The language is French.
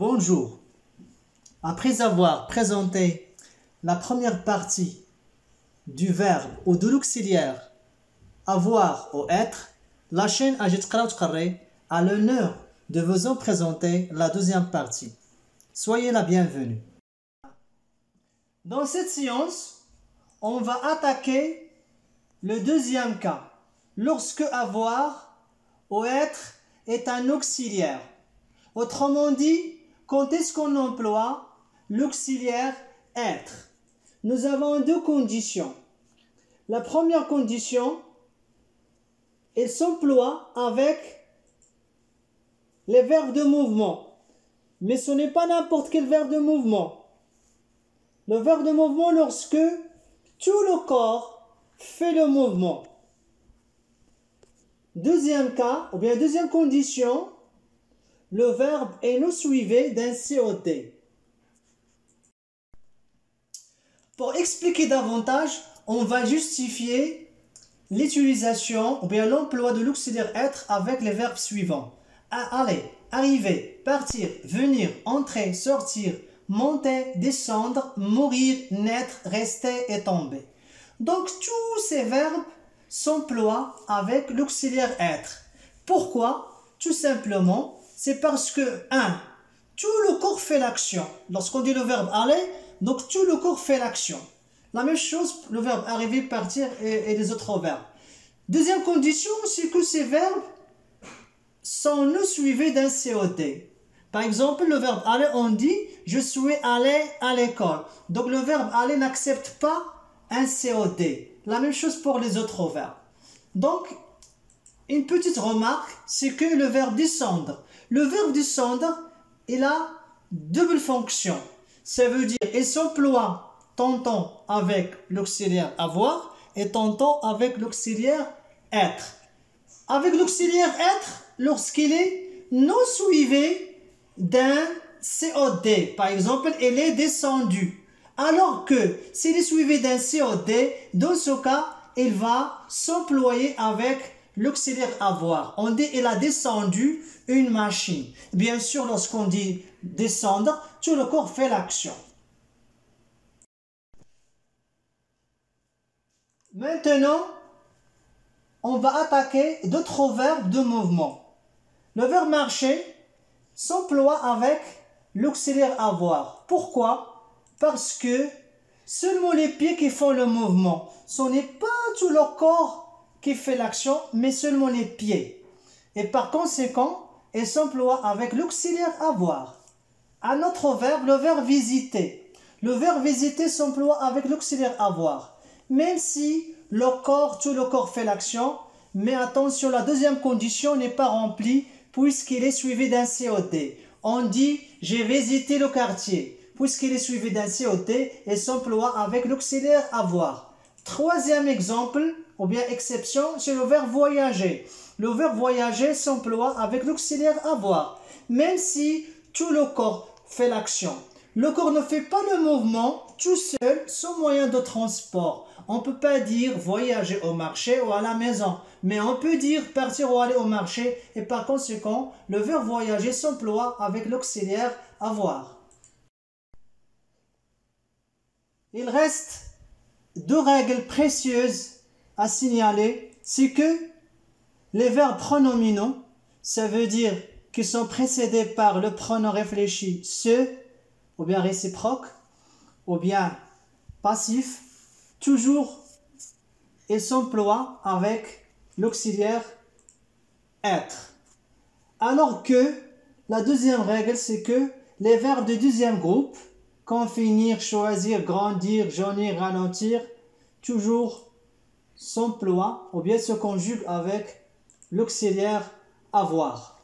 Bonjour. Après avoir présenté la première partie du verbe ou de l'auxiliaire avoir ou être, la chaîne Ajit Qara Tqarri a l'honneur de vous en présenter la deuxième partie. Soyez la bienvenue. Dans cette séance, on va attaquer le deuxième cas, lorsque avoir ou être est un auxiliaire. Autrement dit, quand est-ce qu'on emploie l'auxiliaire être? Nous avons deux conditions. La première condition, il s'emploie avec les verbes de mouvement. Mais ce n'est pas n'importe quel verbe de mouvement. Le verbe de mouvement lorsque tout le corps fait le mouvement. Deuxième cas, ou bien deuxième condition, le verbe est non suivi d'un COD. Pour expliquer davantage, on va justifier l'utilisation ou bien l'emploi de l'auxiliaire être avec les verbes suivants. Aller, arriver, partir, venir, entrer, sortir, monter, descendre, mourir, naître, rester et tomber. Donc tous ces verbes s'emploient avec l'auxiliaire être. Pourquoi? Tout simplement, c'est parce que, 1. Tout le corps fait l'action. Lorsqu'on dit le verbe aller, donc tout le corps fait l'action. La même chose, le verbe arriver, partir et les autres verbes. Deuxième condition, c'est que ces verbes sont non suivis d'un COD. Par exemple, le verbe aller, on dit « je suis allé à l'école ». Donc le verbe aller n'accepte pas un COD. La même chose pour les autres verbes. Donc, une petite remarque, c'est que le verbe descendre. Le verbe descendre, il a double fonction. Ça veut dire il s'emploie tantôt avec l'auxiliaire avoir et tantôt avec l'auxiliaire être. Avec l'auxiliaire être, lorsqu'il est non suivi d'un COD, par exemple, il est descendu. Alors que s'il est suivi d'un COD, dans ce cas, il va s'employer avec l'auxiliaire avoir. On dit il a descendu une machine. Bien sûr, lorsqu'on dit descendre, tout le corps fait l'action. Maintenant, on va attaquer d'autres verbes de mouvement. Le verbe marcher s'emploie avec l'auxiliaire avoir. Pourquoi? Parce que seulement les pieds qui font le mouvement. Ce n'est pas tout le corps qui fait l'action, mais seulement les pieds. Et par conséquent, il s'emploie avec l'auxiliaire avoir. Un autre verbe, le verbe visiter. Le verbe visiter s'emploie avec l'auxiliaire avoir. Même si tout le corps fait l'action, mais attention, la deuxième condition n'est pas remplie puisqu'il est suivi d'un COD. On dit « j'ai visité le quartier ». Puisqu'il est suivi d'un COD, il s'emploie avec l'auxiliaire avoir. Troisième exemple, ou bien exception, c'est le verbe voyager. Le verbe voyager s'emploie avec l'auxiliaire avoir. Même si tout le corps fait l'action. Le corps ne fait pas le mouvement tout seul, sans moyen de transport. On ne peut pas dire voyager au marché ou à la maison. Mais on peut dire partir ou aller au marché. Et par conséquent, le verbe voyager s'emploie avec l'auxiliaire avoir. Il reste deux règles précieuses à signaler. C'est que les verbes pronominaux, ça veut dire qu'ils sont précédés par le pronom réfléchi se, ou bien réciproque, ou bien passif, toujours ils s'emploient avec l'auxiliaire être. Alors que la deuxième règle, c'est que les verbes du deuxième groupe, comme finir, choisir, grandir, jaunir, ralentir, toujours s'emploient ou bien se conjuguent avec l'auxiliaire avoir.